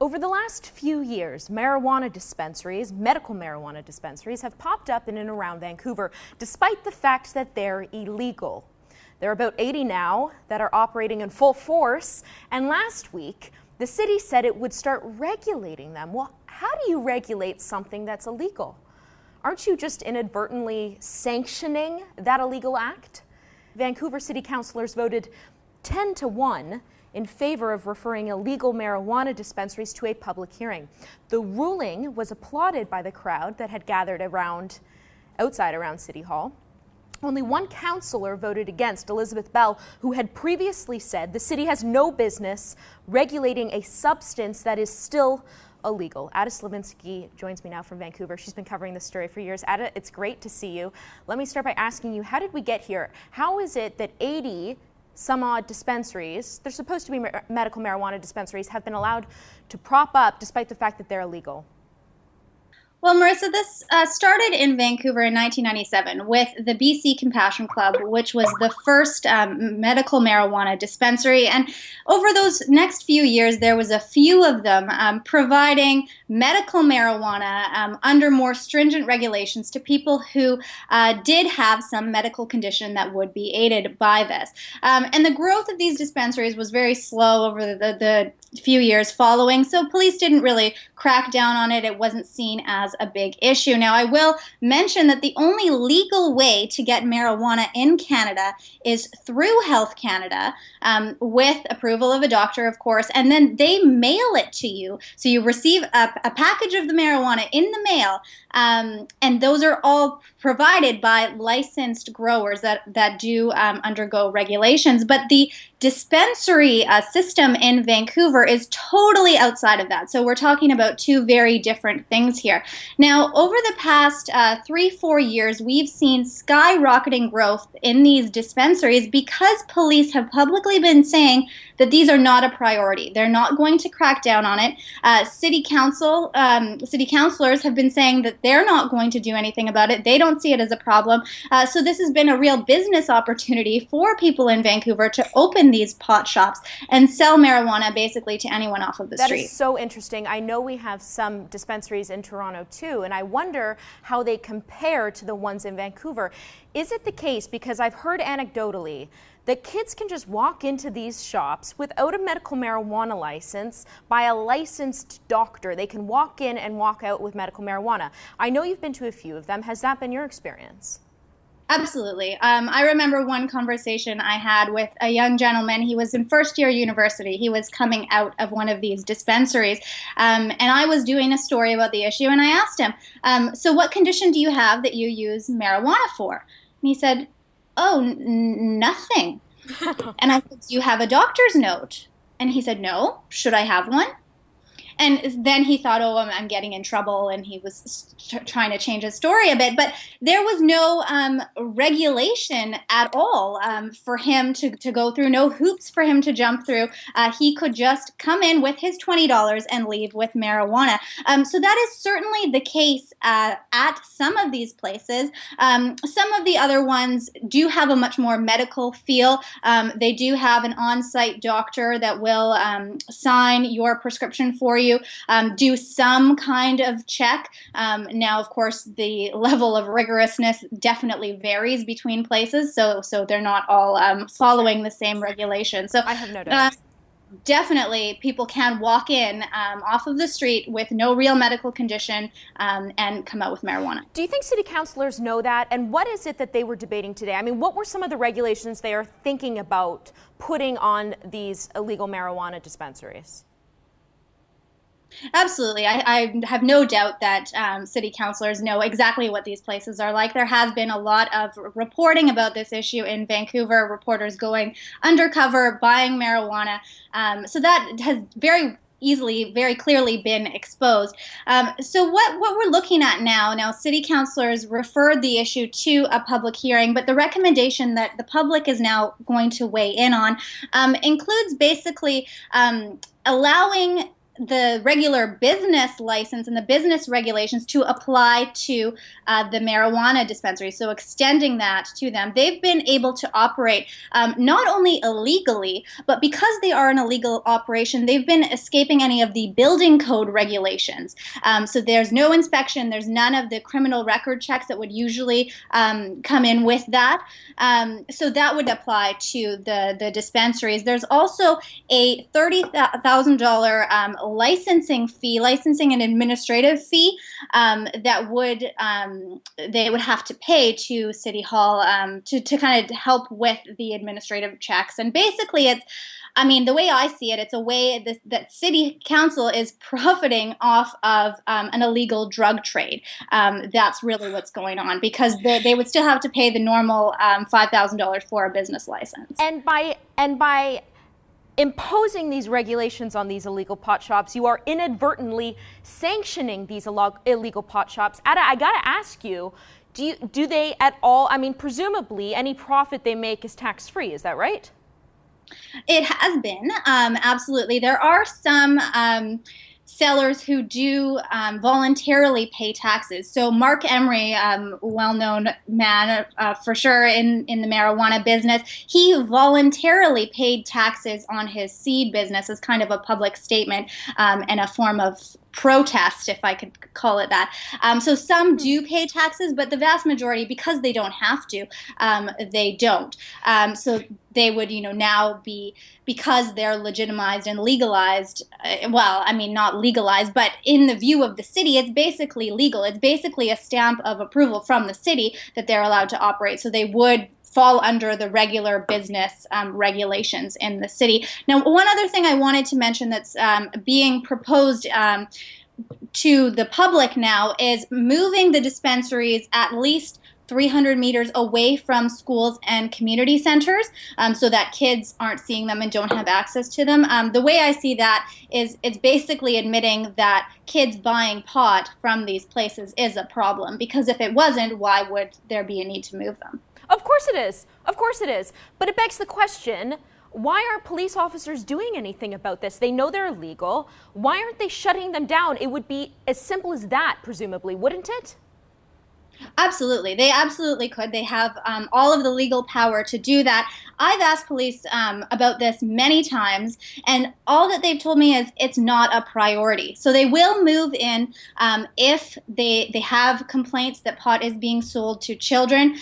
Over the last few years, marijuana dispensaries, medical marijuana dispensaries, have popped up in and around Vancouver, despite the fact that they're illegal. There are about 80 now that are operating in full force, and last week, the city said it would start regulating them. Well, how do you regulate something that's illegal? Aren't you just inadvertently sanctioning that illegal act? Vancouver City Councilors voted 10-1 in favor of referring illegal marijuana dispensaries to a public hearing. The ruling was applauded by the crowd that had gathered outside around City Hall. Only one councillor voted against, Elizabeth Bell, who had previously said the city has no business regulating a substance that is still illegal. Slivinski joins me now from Vancouver. She's been covering this story for years. Ada, it's great to see you. Let me start by asking you, how did we get here? How is it that 80 some odd dispensaries, they're supposed to be medical marijuana dispensaries, have been allowed to prop up despite the fact that they're illegal? Well, Marissa, this started in Vancouver in 1997 with the BC Compassion Club, which was the first medical marijuana dispensary. And over those next few years, there was a few of them providing medical marijuana under more stringent regulations to people who did have some medical condition that would be aided by this. And the growth of these dispensaries was very slow over the few years following, so police didn't really crack down on it. It wasn't seen as a big issue. Now, I will mention that the only legal way to get marijuana in Canada is through Health Canada, with approval of a doctor, of course, and then they mail it to you. So you receive a package of the marijuana in the mail, and those are all provided by licensed growers that do undergo regulations. But the dispensary system in Vancouver is totally outside of that. So we're talking about two very different things here. Now, over the past 3-4 years, we've seen skyrocketing growth in these dispensaries because police have publicly been saying that these are not a priority. They're not going to crack down on it. City councilors have been saying that they're not going to do anything about it. They don't see it as a problem. So this has been a real business opportunity for people in Vancouver to open these pot shops and sell marijuana basically to anyone off of the street. That is so interesting. I know we have some dispensaries in Toronto too, and I wonder how they compare to the ones in Vancouver. Is it the case, because I've heard anecdotally, that kids can just walk into these shops without a medical marijuana license by a licensed doctor? They can walk in and walk out with medical marijuana. I know you've been to a few of them. Has that been your experience? Absolutely. I remember one conversation I had with a young gentleman. He was in first year university. He was coming out of one of these dispensaries, and I was doing a story about the issue, and I asked him, so what condition do you have that you use marijuana for? And he said, oh, nothing. And I said, do you have a doctor's note? And he said, no. Should I have one? And then he thought, oh, I'm getting in trouble, and he was trying to change his story a bit. But there was no regulation at all for him to go through, no hoops for him to jump through. He could just come in with his $20 and leave with marijuana. So that is certainly the case at some of these places. Some of the other ones do have a much more medical feel. They do have an on-site doctor that will sign your prescription for you. Do some kind of check. Now, of course, the level of rigorousness definitely varies between places, so they're not all following the same regulations. So I have no doubt. Definitely, people can walk in off of the street with no real medical condition and come out with marijuana. Do you think city councilors know that? And what is it that they were debating today? I mean, what were some of the regulations they are thinking about putting on these illegal marijuana dispensaries? Absolutely. I have no doubt that city councilors know exactly what these places are like. There has been a lot of reporting about this issue in Vancouver, reporters going undercover, buying marijuana. So that has very clearly been exposed. So what we're looking at now, city councilors referred the issue to a public hearing, but the recommendation that the public is now going to weigh in on includes basically allowing the regular business license and the business regulations to apply to the marijuana dispensary. So extending that to them, they've been able to operate not only illegally, but because they are an illegal operation, they've been escaping any of the building code regulations. So there's no inspection, there's none of the criminal record checks that would usually come in with that. So that would apply to the dispensaries. There's also a $30,000 licensing and administrative fee that they would have to pay to City Hall to kind of help with the administrative checks. And basically, the way I see it, it's a way that City Council is profiting off of an illegal drug trade. That's really what's going on, because they would still have to pay the normal $5,000 for a business license. And by imposing these regulations on these illegal pot shops, you are inadvertently sanctioning these illegal pot shops. Ada, I gotta ask you, do they at all, presumably any profit they make is tax-free, is that right? It has been, absolutely. There are some sellers who do voluntarily pay taxes. So Mark Emery, well-known man for sure in the marijuana business, he voluntarily paid taxes on his seed business as kind of a public statement and a form of protest, if I could call it that. So some do pay taxes, but the vast majority, because they don't have to, they don't. So they would, now be, because they're legitimized and legalized, not legalized, but in the view of the city, it's basically legal. It's basically a stamp of approval from the city that they're allowed to operate. So they would fall under the regular business regulations in the city. Now, one other thing I wanted to mention that's being proposed to the public now is moving the dispensaries at least 300 meters away from schools and community centers so that kids aren't seeing them and don't have access to them. The way I see that is it's basically admitting that kids buying pot from these places is a problem, because if it wasn't, why would there be a need to move them? Of course it is. Of course it is. But it begs the question, why aren't police officers doing anything about this? They know they're illegal. Why aren't they shutting them down? It would be as simple as that, presumably, wouldn't it? Absolutely. They absolutely could. They have all of the legal power to do that. I've asked police about this many times, and all that they've told me is it's not a priority. So they will move in if they have complaints that pot is being sold to children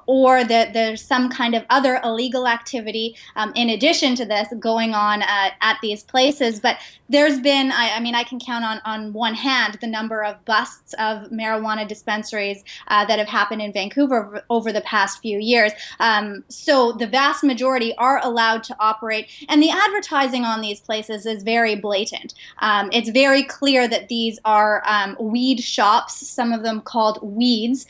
or that there's some kind of other illegal activity in addition to this going on at these places. But there's been, I can count on one hand the number of busts of marijuana dispensaries that have happened in Vancouver over the past few years. So the vast majority are allowed to operate, and the advertising on these places is very blatant. It's very clear that these are weed shops, some of them called weeds,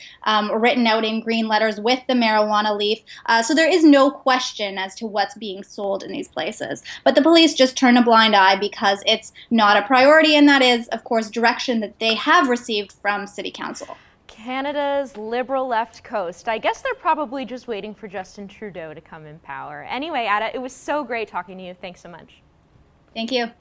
written out in green letters with the marijuana leaf. So there is no question as to what's being sold in these places. But the police just turn a blind eye because it's not a priority, and that is, of course, direction that they have received from City Council. Canada's liberal left coast. I guess they're probably just waiting for Justin Trudeau to come in power. Anyway, Ada, it was so great talking to you. Thanks so much. Thank you.